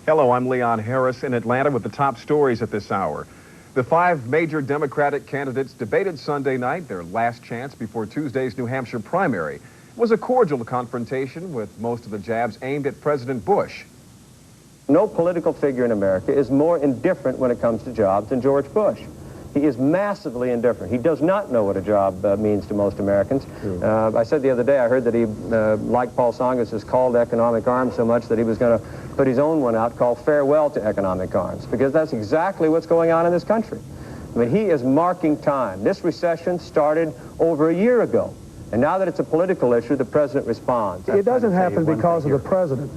Hello, I'm Leon Harris in Atlanta with the top stories at this hour. The 5 major Democratic candidates debated Sunday night, their last chance before Tuesday's New Hampshire primary. It was a cordial confrontation with most of the jabs aimed at President Bush. No political figure in America is more indifferent when it comes to jobs than George Bush. He is massively indifferent. He does not know what a job means to most Americans. I said the other day, I heard that he, like Paul Tsongas, has called economic arms so much that he was going to put his own one out called Farewell to Economic Arms, because that's exactly what's going on in this country. I mean, he is marking time. This recession started over a year ago, and now that it's a political issue, the president responds. It doesn't happen because of the president.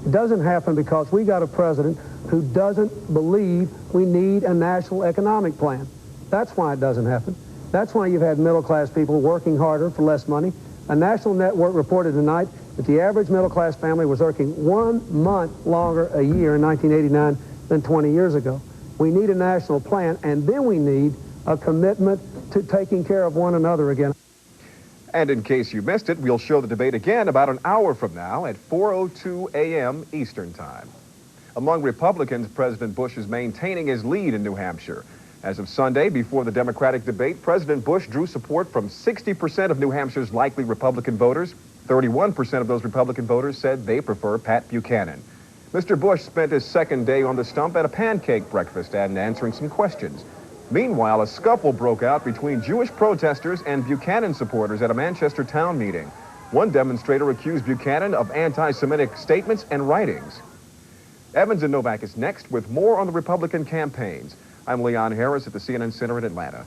It doesn't happen because we got a president who doesn't believe we need a national economic plan. That's why it doesn't happen. That's why you've had middle-class people working harder for less money. A national network reported tonight that the average middle-class family was working 1 month longer a year in 1989 than 20 years ago. We need a national plan, and then we need a commitment to taking care of one another again. And in case you missed it, we'll show the debate again about an hour from now at 4:02 a.m. Eastern Time. Among Republicans, President Bush is maintaining his lead in New Hampshire. As of Sunday, before the Democratic debate, President Bush drew support from 60% of New Hampshire's likely Republican voters. 31% of those Republican voters said they prefer Pat Buchanan. Mr. Bush spent his second day on the stump at a pancake breakfast and answering some questions. Meanwhile, a scuffle broke out between Jewish protesters and Buchanan supporters at a Manchester town meeting. One demonstrator accused Buchanan of anti-Semitic statements and writings. Evans and Novak is next with more on the Republican campaigns. I'm Leon Harris at the CNN Center in Atlanta.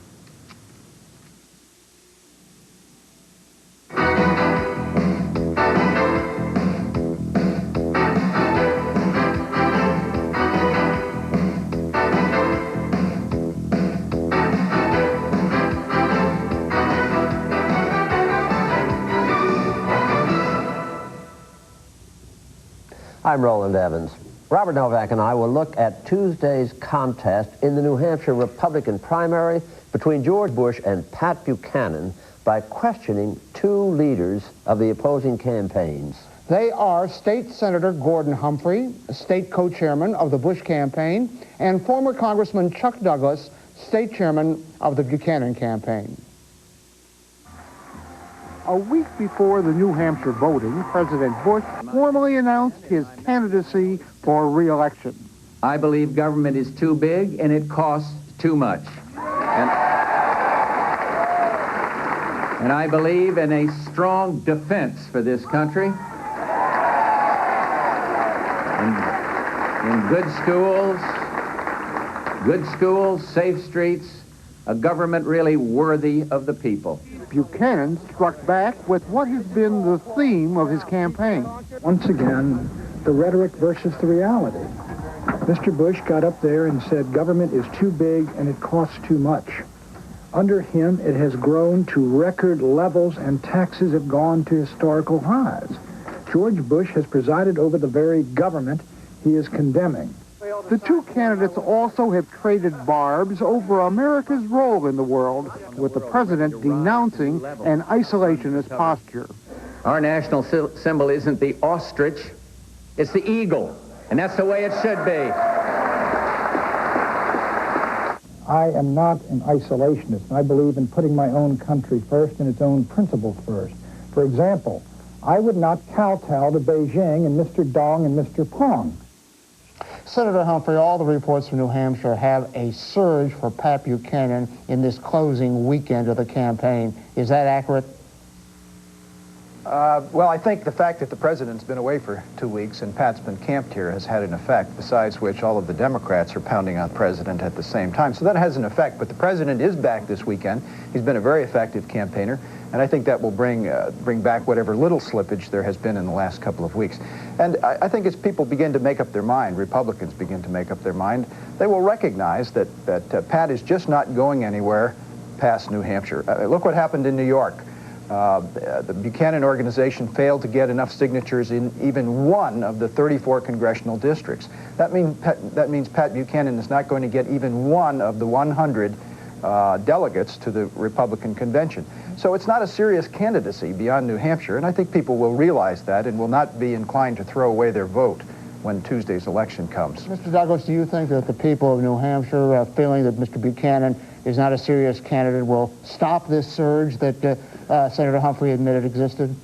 I'm Rowland Evans. Robert Novak and I will look at Tuesday's contest in the New Hampshire Republican primary between George Bush and Pat Buchanan by questioning 2 leaders of the opposing campaigns. They are State Senator Gordon Humphrey, state co-chairman of the Bush campaign, and former Congressman Chuck Douglas, state chairman of the Buchanan campaign. A week before the New Hampshire voting, President Bush formally announced his candidacy for re-election. I believe government is too big and it costs too much. And I believe in a strong defense for this country, in good schools, safe streets, a government really worthy of the people. Buchanan struck back with what has been the theme of his campaign. Once again, the rhetoric versus the reality. Mr. Bush got up there and said government is too big and it costs too much. Under him, it has grown to record levels and taxes have gone to historical highs. George Bush has presided over the very government he is condemning. The 2 candidates also have traded barbs over America's role in the world, with the president denouncing an isolationist posture. Our national symbol isn't the ostrich, it's the eagle, and that's the way it should be. I am not an isolationist. I believe in putting my own country first and its own principles first. For example, I would not kowtow to Beijing and Mr. Dong and Mr. Pong. Senator Humphrey, all the reports from New Hampshire have a surge for Pat Buchanan in this closing weekend of the campaign. Is that accurate? Well, I think the fact that the president's been away for 2 weeks and Pat's been camped here has had an effect, besides which all of the Democrats are pounding on the president at the same time. So that has an effect, but the president is back this weekend. He's been a very effective campaigner, and I think that will bring back whatever little slippage there has been in the last couple of weeks. And I think as people begin to make up their mind, Republicans begin to make up their mind, they will recognize that Pat is just not going anywhere past New Hampshire. Look what happened in New York. The Buchanan organization failed to get enough signatures in even one of the 34 congressional districts. That means Pat Buchanan is not going to get even one of the 100 delegates to the Republican convention. So it's not a serious candidacy beyond New Hampshire, and I think people will realize that and will not be inclined to throw away their vote when Tuesday's election comes. Mr. Douglas, do you think that the people of New Hampshire, feeling that Mr. Buchanan is not a serious candidate, will stop this surge that Senator Humphrey admitted existed?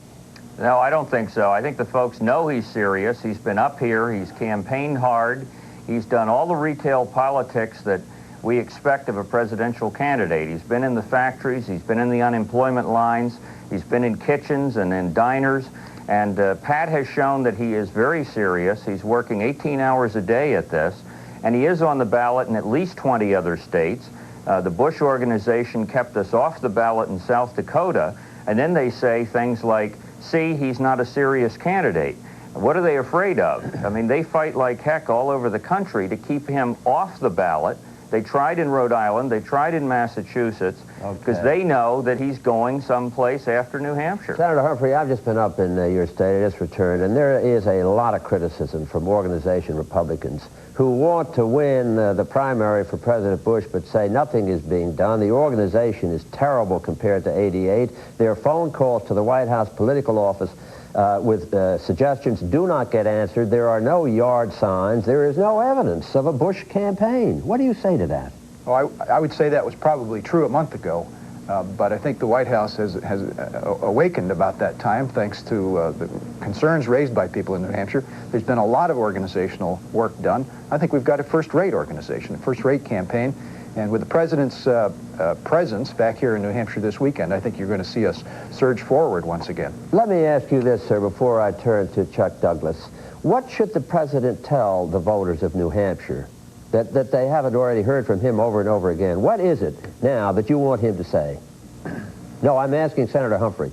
No, I don't think so. I think the folks know he's serious. He's been up here. He's campaigned hard. He's done all the retail politics that we expect of a presidential candidate. He's been in the factories. He's been in the unemployment lines. He's been in kitchens and in diners. And Pat has shown that he is very serious. He's working 18 hours a day at this. And he is on the ballot in at least 20 other states. The Bush organization kept us off the ballot in South Dakota. And then they say things like, see, he's not a serious candidate. What are they afraid of? I mean, they fight like heck all over the country to keep him off the ballot. They tried in Rhode Island, they tried in Massachusetts, because they know that he's going someplace after New Hampshire. Senator Humphrey, I've just been up in your state, I just returned, and there is a lot of criticism from organization Republicans who want to win the primary for President Bush, but say nothing is being done. The organization is terrible compared to '88. Their phone calls to the White House political office with suggestions do not get answered. There are no yard signs. There is no evidence of a Bush campaign. What do you say to that? Oh, I would say that was probably true a month ago, but I think the White House has awakened about that time thanks to the concerns raised by people in New Hampshire. There's been a lot of organizational work done. I think we've got a first-rate organization, a first-rate campaign. And with the President's presence back here in New Hampshire this weekend, I think you're going to see us surge forward once again. Let me ask you this, sir, before I turn to Chuck Douglas. What should the President tell the voters of New Hampshire that they haven't already heard from him over and over again? What is it now that you want him to say? No, I'm asking Senator Humphrey.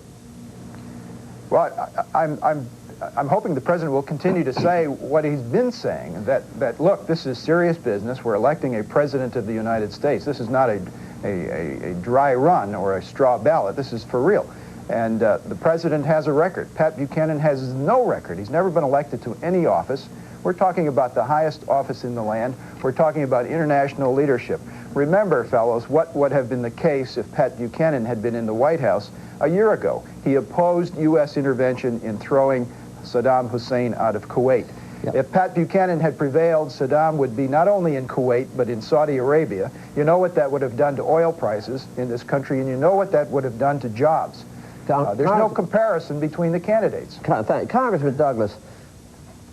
Well, I'm hoping the President will continue to say what he's been saying, that look, this is serious business. We're electing a President of the United States. This is not a dry run or a straw ballot. This is for real. And the President has a record. Pat Buchanan has no record. He's never been elected to any office. We're talking about the highest office in the land. We're talking about international leadership. Remember, fellows, what would have been the case if Pat Buchanan had been in the White House a year ago. He opposed U.S. intervention in throwing Saddam Hussein out of Kuwait. Yep. If Pat Buchanan had prevailed, Saddam would be not only in Kuwait, but in Saudi Arabia. You know what that would have done to oil prices in this country, and you know what that would have done to jobs. There's no comparison between the candidates. Congressman Douglas,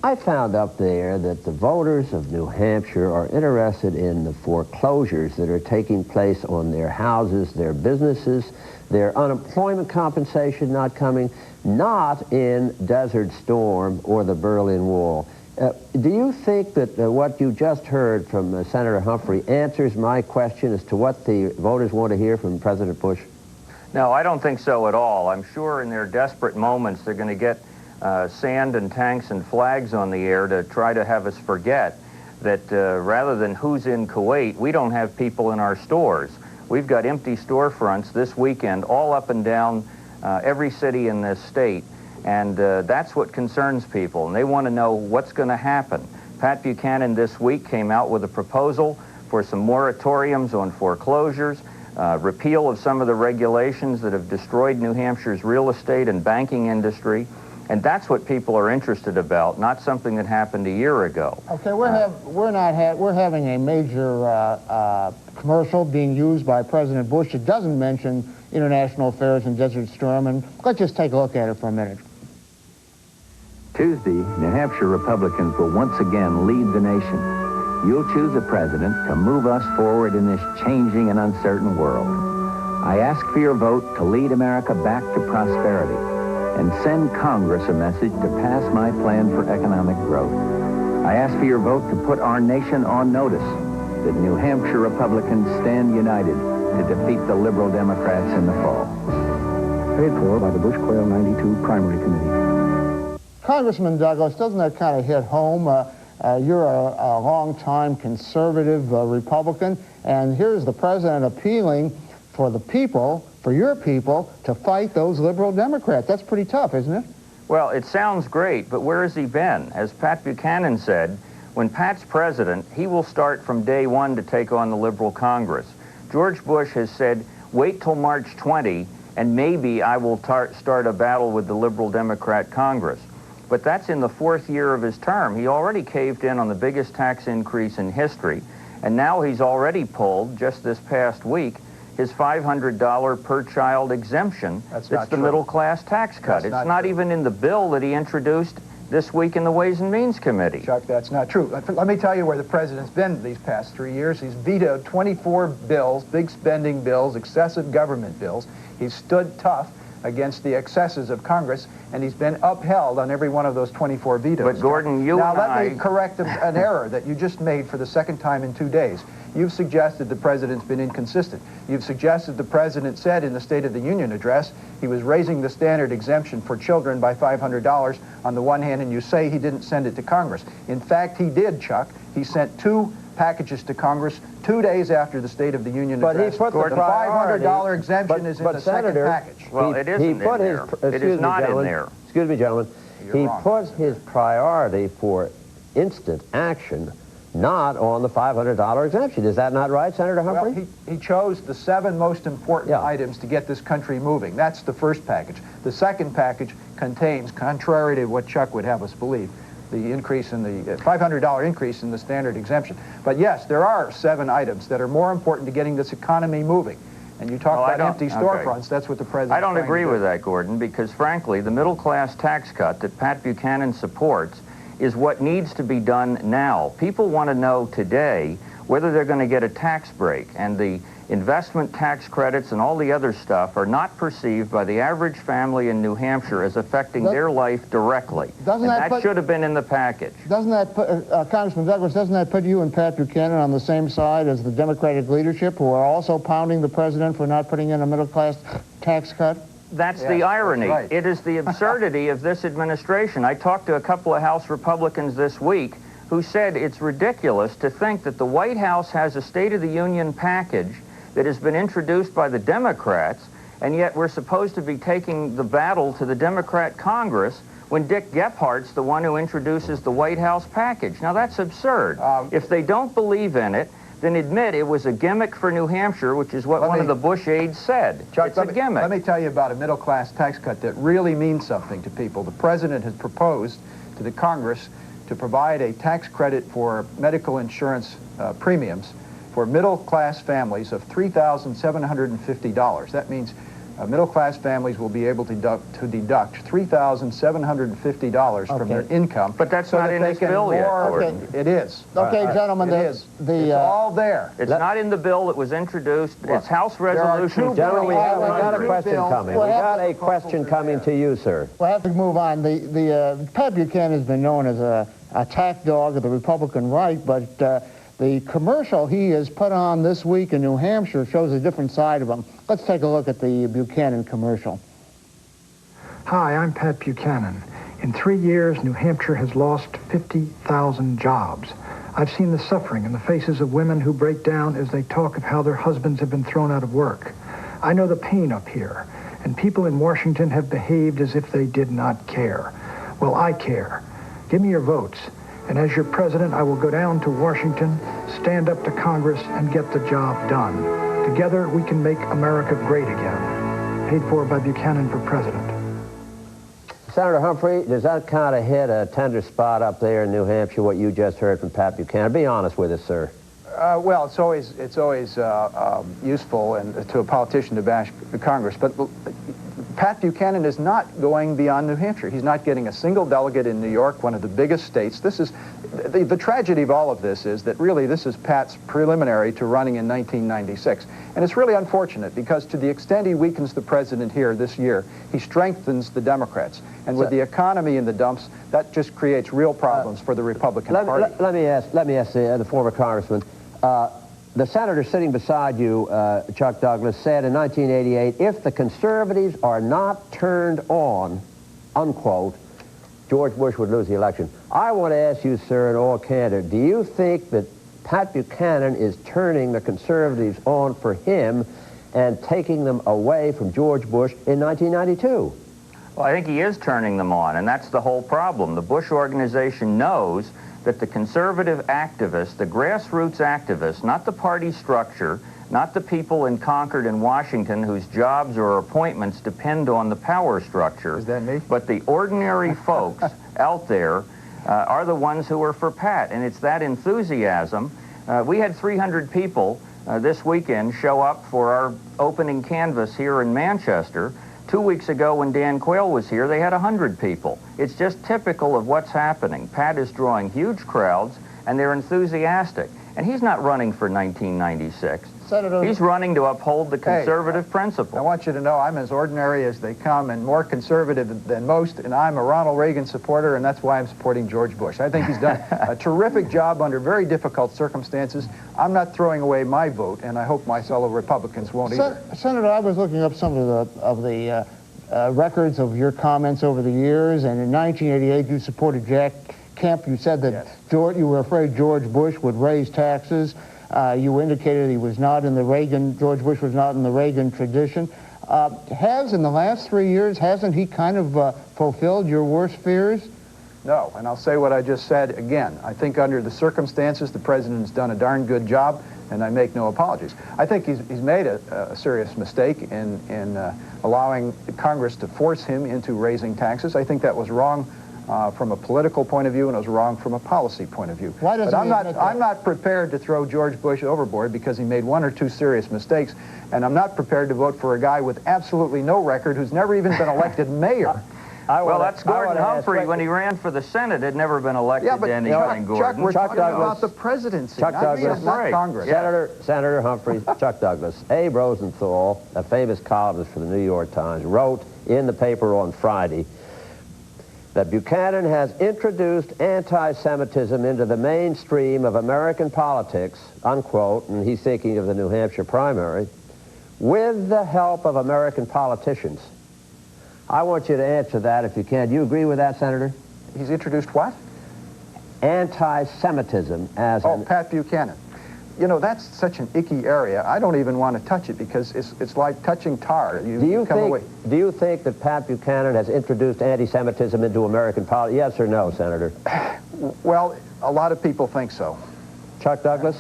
I found up there that the voters of New Hampshire are interested in the foreclosures that are taking place on their houses, their businesses, their unemployment compensation not coming, not in Desert Storm or the Berlin Wall. Do you think that what you just heard from Senator Humphrey answers my question as to what the voters want to hear from President Bush? No, I don't think so at all. I'm sure in their desperate moments they're going to get sand and tanks and flags on the air to try to have us forget that rather than who's in Kuwait, we don't have people in our stores. We've got empty storefronts this weekend all up and down every city in this state, and that's what concerns people, and they want to know what's going to happen. Pat Buchanan this week came out with a proposal for some moratoriums on foreclosures, repeal of some of the regulations that have destroyed New Hampshire's real estate and banking industry. And that's what people are interested about, not something that happened a year ago. Okay, we're having a major commercial being used by President Bush. It doesn't mention international affairs and Desert Storm, and let's just take a look at it for a minute. Tuesday, New Hampshire Republicans will once again lead the nation. You'll choose a president to move us forward in this changing and uncertain world. I ask for your vote to lead America back to prosperity and send Congress a message to pass my plan for economic growth. I ask for your vote to put our nation on notice that New Hampshire Republicans stand united to defeat the liberal Democrats in the fall. Paid for by the Bush-Quayle 92 Primary Committee. Congressman Douglas, doesn't that kind of hit home? You're a long-time conservative Republican, and here's the president appealing for the people, for your people, to fight those liberal Democrats. That's pretty tough, isn't it? Well, it sounds great, but where has he been? As Pat Buchanan said, when Pat's president, he will start from day one to take on the liberal Congress. George Bush has said, wait till March 20, and maybe I will start a battle with the liberal Democrat Congress. but that's in the 4th year of his term. He already caved in on the biggest tax increase in history, and now he's already pulled, just this past week, his $500 per child exemption. That's the true. middle-class tax cut. That's it's not true. Even in the bill that he introduced this week in the Ways and Means Committee. Chuck, that's not true. Let me tell you where the president's been these past 3 years. He's vetoed 24 bills, big spending bills, excessive government bills. He's stood tough against the excesses of Congress, and he's been upheld on every one of those 24 vetoes. But Gordon, you now and let me correct an error that you just made for the second time in 2 days. You've suggested the president's been inconsistent. You've suggested the president said in the State of the Union address he was raising the standard exemption for children by $500 on the one hand, and you say he didn't send it to Congress. In fact, he did, Chuck. He sent 2 packages to Congress 2 days after the State of the Union address. But he put the $500 exemption is in the second package. Well, it isn't in there. It is not in there. Excuse me, gentlemen. He wrong. put his priority for instant action not on the $500 exemption. Is that not right, Senator Humphrey? Well, he chose the 7 most important items to get this country moving. That's the first package. The second package contains, contrary to what Chuck would have us believe, the increase in the $500 increase in the standard exemption. But yes, there are 7 items that are more important to getting this economy moving. And you talk about empty storefronts, that's what the president. I don't agree with that, Gordon, because frankly, the middle-class tax cut that Pat Buchanan supports is what needs to be done now. People want to know today whether they're going to get a tax break, and the investment tax credits and all the other stuff are not perceived by the average family in New Hampshire as affecting their life directly. And that should have been in the package. Doesn't that put, Congressman Douglas, doesn't that put you and Pat Buchanan on the same side as the Democratic leadership, who are also pounding the president for not putting in a middle-class tax cut? That's the irony. That's right. It is the absurdity of this administration. I talked to a couple of House Republicans this week who said it's ridiculous to think that the White House has a State of the Union package that has been introduced by the Democrats, and yet we're supposed to be taking the battle to the Democrat Congress when Dick Gephardt's the one who introduces the White House package. Now, that's absurd. If they don't believe in it, then admit it was a gimmick for New Hampshire, which is what one of the Bush aides said. Chuck, it's a gimmick. Let me tell you about a middle-class tax cut that really means something to people. The president has proposed to the Congress to provide a tax credit for medical insurance premiums for middle-class families of $3,750. That means middle-class families will be able to deduct $3,750 from their income. But that's not in this bill yet, Gordon. It is. Okay, gentlemen, it's all there. It's not in the bill that was introduced. It's House Resolution. Gentlemen, we got a question coming. We got a question coming to you, sir. We'll have to move on. Pat Buchanan has been known as a attack dog of the Republican right, but the commercial he has put on this week in New Hampshire shows a different side of him. Let's take a look at the Buchanan commercial. Hi, I'm Pat Buchanan. In 3 years, New Hampshire has lost 50,000 jobs. I've seen the suffering in the faces of women who break down as they talk of how their husbands have been thrown out of work. I know the pain up here, and people in Washington have behaved as if they did not care. Well, I care. Give me your votes. And as your president, I will go down to Washington, stand up to Congress, and get the job done. Together, we can make America great again. Paid for by Buchanan for president. Senator Humphrey, does that kind of hit a tender spot up there in New Hampshire, what you just heard from Pat Buchanan? Be honest with us, sir. Well, it's always useful and to a politician to bash Congress, but Pat Buchanan is not going beyond New Hampshire. He's not getting a single delegate in New York, one of the biggest states. This is the tragedy of all of this is that really this is Pat's preliminary to running in 1996. And it's really unfortunate because to the extent he weakens the president here this year, he strengthens the Democrats. And with the economy in the dumps, that just creates real problems for the Republican Party. Let me ask the former congressman. The senator sitting beside you, Chuck Douglas, said in 1988, if the conservatives are not turned on, unquote, George Bush would lose the election. I want to ask you, sir, in all candor, do you think that Pat Buchanan is turning the conservatives on for him and taking them away from George Bush in 1992? Well, I think he is turning them on, and that's the whole problem. The Bush organization knows that the conservative activists, the grassroots activists, not the party structure, not the people in Concord and Washington whose jobs or appointments depend on the power structure. Is that me? But the ordinary folks out there are the ones who are for Pat, and it's that enthusiasm. We had 300 people this weekend show up for our opening canvass here in Manchester. 2 weeks ago when Dan Quayle was here, they had 100 people. It's just typical of what's happening. Pat is drawing huge crowds, and they're enthusiastic. And he's not running for 1996. Senator, he's running to uphold the conservative principle. I want you to know I'm as ordinary as they come and more conservative than most, and I'm a Ronald Reagan supporter, and that's why I'm supporting George Bush. I think he's done a terrific job under very difficult circumstances. I'm not throwing away my vote, and I hope my fellow Republicans won't either. Senator, I was looking up some of the records of your comments over the years, and in 1988 you supported Jack Kemp. You said that yes. You were afraid George Bush would raise taxes. You indicated he was not in the Reagan, George Bush was not in the Reagan tradition. In the last 3 years, hasn't he kind of fulfilled your worst fears? No, and I'll say what I just said again. I think under the circumstances, the president's done a darn good job, and I make no apologies. I think he's made a serious mistake in allowing Congress to force him into raising taxes. I think that was wrong from a political point of view, and it was wrong from a policy point of view. Why doesn't I'm not prepared to throw George Bush overboard because he made 1 or 2 serious mistakes, and I'm not prepared to vote for a guy with absolutely no record who's never even been elected mayor. Well, that's Gordon Humphrey. When he ran for the Senate, had never been elected to anything, Gordon. Chuck, we're talking about the presidency, Chuck Douglas, not Congress. Senator Humphrey, Chuck Douglas. Abe Rosenthal, a famous columnist for the New York Times, wrote in the paper on Friday that Buchanan has introduced anti-Semitism into the mainstream of American politics, unquote, and he's thinking of the New Hampshire primary, with the help of American politicians. I want you to answer that if you can. Do you agree with that, Senator? He's introduced what? Anti-Semitism as Pat Buchanan. You know, that's such an icky area. I don't even want to touch it because it's like touching tar. Do you think that Pat Buchanan has introduced anti-Semitism into American politics? Yes or no, Senator? Well, a lot of people think so. Chuck Douglas?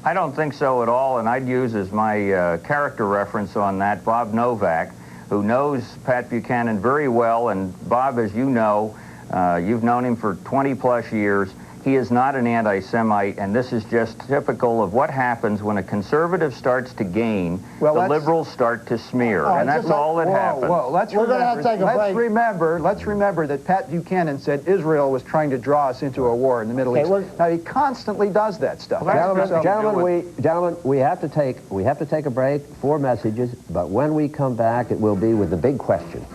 I don't think so at all, and I'd use as my character reference on that Bob Novak, who knows Pat Buchanan very well. And Bob, as you know, you've known him for 20-plus years. He is not an anti-Semite, and this is just typical of what happens when a conservative starts to gain, the liberals start to smear, and that's all that happens. Whoa, let's remember that Pat Buchanan said Israel was trying to draw us into a war in the Middle East. Now, he constantly does that stuff. Gentlemen, we have to take a break for messages, but when we come back, it will be with the big question.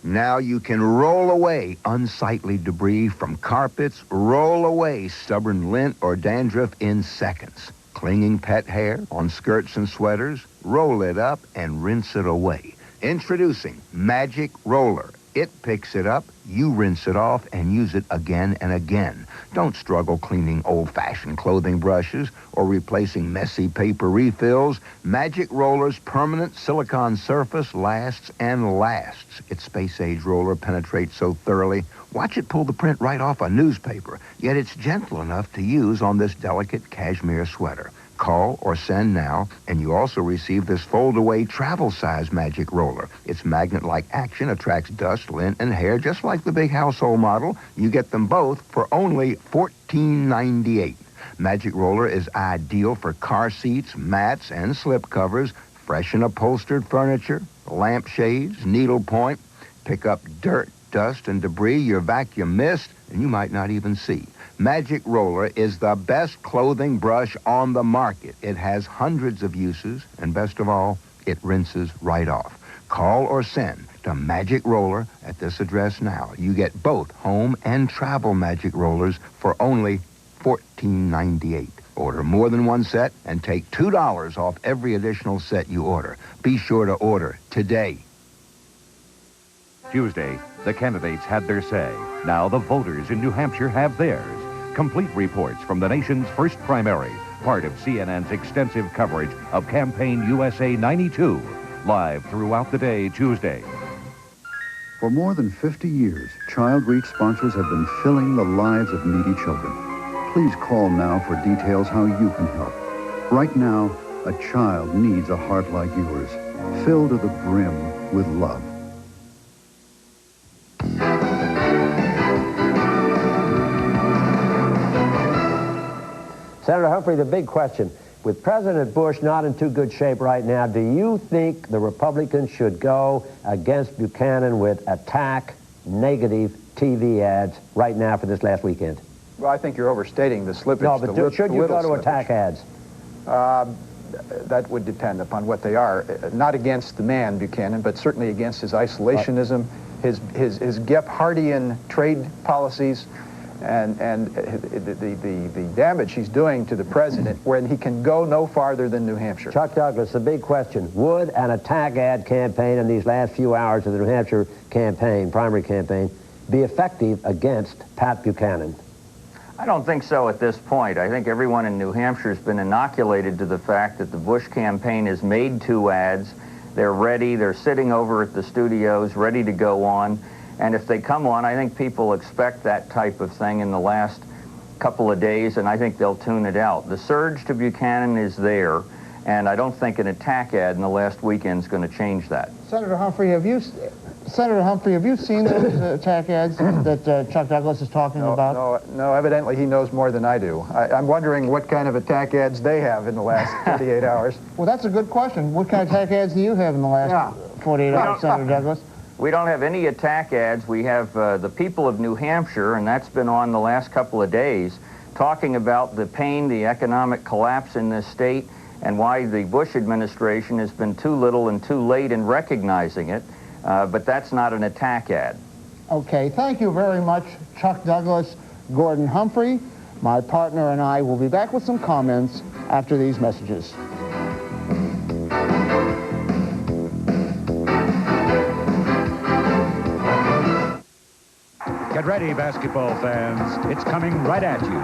Now you can roll away unsightly debris from carpets, roll away stubborn lint or dandruff in seconds. Clinging pet hair on skirts and sweaters, roll it up and rinse it away. Introducing Magic Roller. It picks it up, you rinse it off, and use it again and again. Don't struggle cleaning old-fashioned clothing brushes or replacing messy paper refills. Magic Roller's permanent silicone surface lasts and lasts. Its space-age roller penetrates so thoroughly, watch it pull the print right off a newspaper, yet it's gentle enough to use on this delicate cashmere sweater. Call or send now, and you also receive this fold-away travel-size Magic Roller. Its magnet-like action attracts dust, lint, and hair just like the big household model. You get them both for only $14.98. Magic Roller is ideal for car seats, mats, and slip covers, fresh and upholstered furniture, lampshades, needlepoint. Pick up dirt, dust, and debris your vacuum missed, and you might not even see. Magic Roller is the best clothing brush on the market. It has hundreds of uses, and best of all, it rinses right off. Call or send to Magic Roller at this address now. You get both home and travel Magic Rollers for only $14.98. Order more than one set and take $2 off every additional set you order. Be sure to order today. Tuesday, the candidates had their say. Now the voters in New Hampshire have theirs. complete reports from the nation's first primary, part of CNN's extensive coverage of Campaign USA 92, live throughout the day Tuesday. For more than 50 years, Child Reach sponsors have been filling the lives of needy children. Please call now for details how you can help. Right now, a child needs a heart like yours, filled to the brim with love. Senator Humphrey, the big question. With President Bush not in too good shape right now, do you think the Republicans should go against Buchanan with attack, negative TV ads right now for this last weekend? Well, I think you're overstating the slippage. No, but should you go to attack ads? That would depend upon what they are. Not against the man, Buchanan, but certainly against his isolationism, his Gephardian trade policies, and the damage he's doing to the president when he can go no farther than New Hampshire. Chuck Douglas, the big question. Would an attack ad campaign in these last few hours of the New Hampshire campaign, primary campaign, be effective against Pat Buchanan? I don't think so at this point. I think everyone in New Hampshire has been inoculated to the fact that the Bush campaign has made 2 ads. They're ready. They're sitting over at the studios, ready to go on. And if they come on, I think people expect that type of thing in the last couple of days, and I think they'll tune it out. The surge to Buchanan is there, and I don't think an attack ad in the last weekend is going to change that. Senator Humphrey, have you seen those attack ads that Chuck Douglas is talking about? No, evidently he knows more than I do. I'm wondering what kind of attack ads they have in the last 48 hours. Well, that's a good question. What kind of attack ads do you have in the last 48 hours, Senator Douglas? We don't have any attack ads. We have the people of New Hampshire, and that's been on the last couple of days, talking about the pain, the economic collapse in this state, and why the Bush administration has been too little and too late in recognizing it. But that's not an attack ad. Okay, thank you very much, Chuck Douglas. Gordon Humphrey, my partner, and I will be back with some comments after these messages. Get ready, basketball fans. It's coming right at you.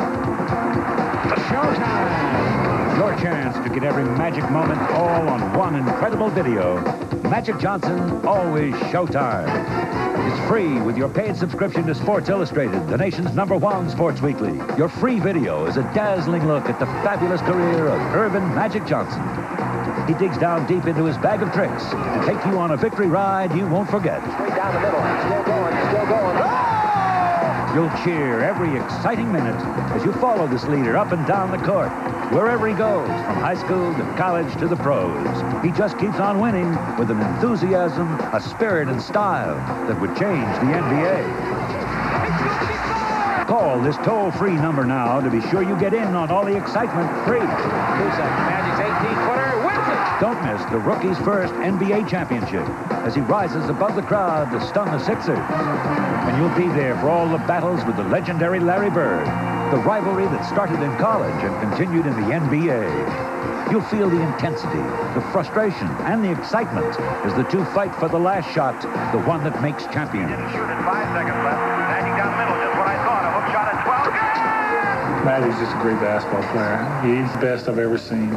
Showtime! Your chance to get every magic moment all on one incredible video. Magic Johnson, always Showtime. It's free with your paid subscription to Sports Illustrated, the nation's #1 sports weekly. Your free video is a dazzling look at the fabulous career of Earvin Magic Johnson. He digs down deep into his bag of tricks to take you on a victory ride you won't forget. Straight down the middle. Still going, still going. Oh! You'll cheer every exciting minute as you follow this leader up and down the court, wherever he goes, from high school to college to the pros. He just keeps on winning with an enthusiasm, a spirit and style that would change the NBA. Call this toll-free number now to be sure you get in on all the excitement free. 2 seconds. Magic's 18-footer wins it. Don't miss the rookie's first NBA championship as he rises above the crowd to stun the Sixers. And you'll be there for all the battles with the legendary Larry Bird, the rivalry that started in college and continued in the NBA. You'll feel the intensity, the frustration, and the excitement as the two fight for the last shot, the one that makes champions. Didn't shoot it, 5 seconds left. Magic down the middle, just what I thought. A hook shot at 12. Magic's just a great basketball player. He's the best I've ever seen.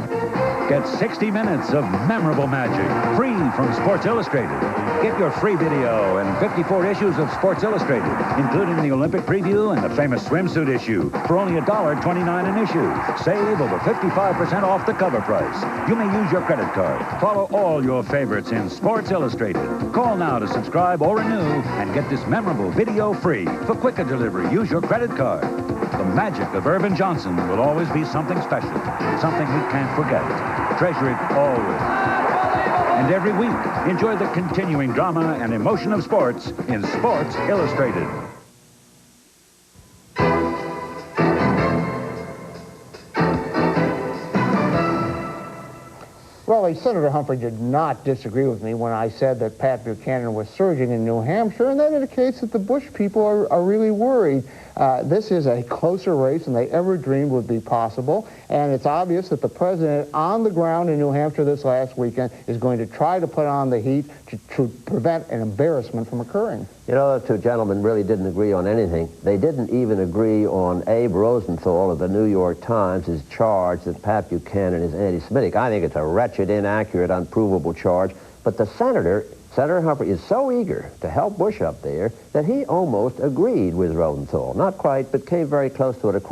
Get 60 minutes of memorable magic, free from Sports Illustrated. Get your free video and 54 issues of Sports Illustrated, including the Olympic preview and the famous swimsuit issue, for only $1.29 an issue. Save over 55% off the cover price. You may use your credit card. Follow all your favorites in Sports Illustrated. Call now to subscribe or renew and get this memorable video free. For quicker delivery, use your credit card. The magic of Earvin Johnson will always be something special, something we can't forget. Treasure it always. And every week, enjoy the continuing drama and emotion of sports in Sports Illustrated. Well, Senator Humphrey did not disagree with me when I said that Pat Buchanan was surging in New Hampshire, and that indicates that the Bush people are really worried. This is a closer race than they ever dreamed would be possible, and it's obvious that the president on the ground in New Hampshire this last weekend is going to try to put on the heat to prevent an embarrassment from occurring. You know, the two gentlemen really didn't agree on anything. They didn't even agree on Abe Rosenthal of the New York Times' charge that Pat Buchanan is anti-Semitic. I think it's a wretched, inaccurate, unprovable charge. But the Senator Humphrey, is so eager to help Bush up there that he almost agreed with Rosenthal. Not quite, but came very close to it. Of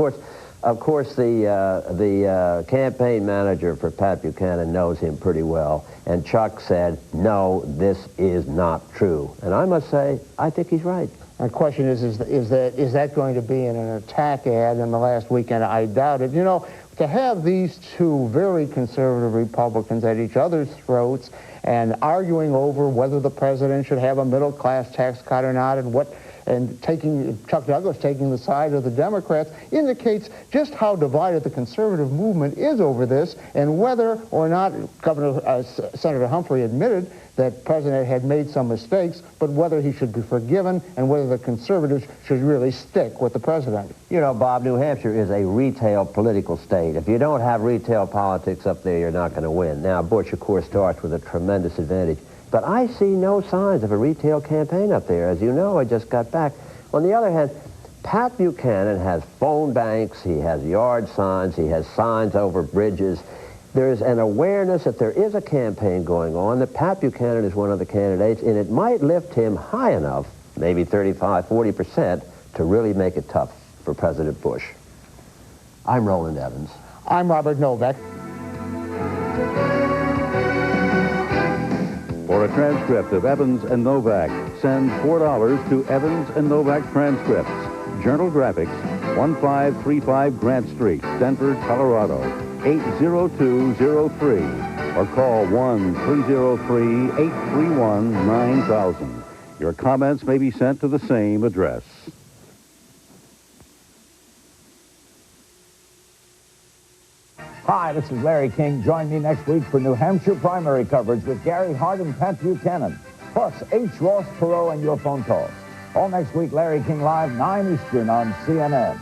course, the campaign manager for Pat Buchanan knows him pretty well, and Chuck said, no, this is not true. And I must say, I think he's right. The question is that going to be in an attack ad in the last weekend? I doubt it. You know, to have these two very conservative Republicans at each other's throats and arguing over whether the president should have a middle-class tax cut or not, and Chuck Douglas taking the side of the Democrats, indicates just how divided the conservative movement is over this, and whether or not Senator Humphrey admitted that the president had made some mistakes, but whether he should be forgiven and whether the conservatives should really stick with the president. You know, Bob, New Hampshire is a retail political state. If you don't have retail politics up there, you're not going to win. Now, Bush, of course, starts with a tremendous advantage. But I see no signs of a retail campaign up there. As you know, I just got back. On the other hand, Pat Buchanan has phone banks, he has yard signs, he has signs over bridges. There's an awareness that there is a campaign going on, that Pat Buchanan is one of the candidates, and it might lift him high enough, maybe 35, 40%, to really make it tough for President Bush. I'm Rowland Evans. I'm Robert Novak. For a transcript of Evans and Novak, send $4 to Evans and Novak Transcripts, Journal Graphics, 1535 Grant Street, Denver, Colorado, 80203, or call 1-303-831-9000. Your comments may be sent to the same address. Hi, this is Larry King. Join me next week for New Hampshire primary coverage with Gary Hart and Pat Buchanan, plus H. Ross Perot and your phone calls. All next week, Larry King Live, 9 Eastern on CNN.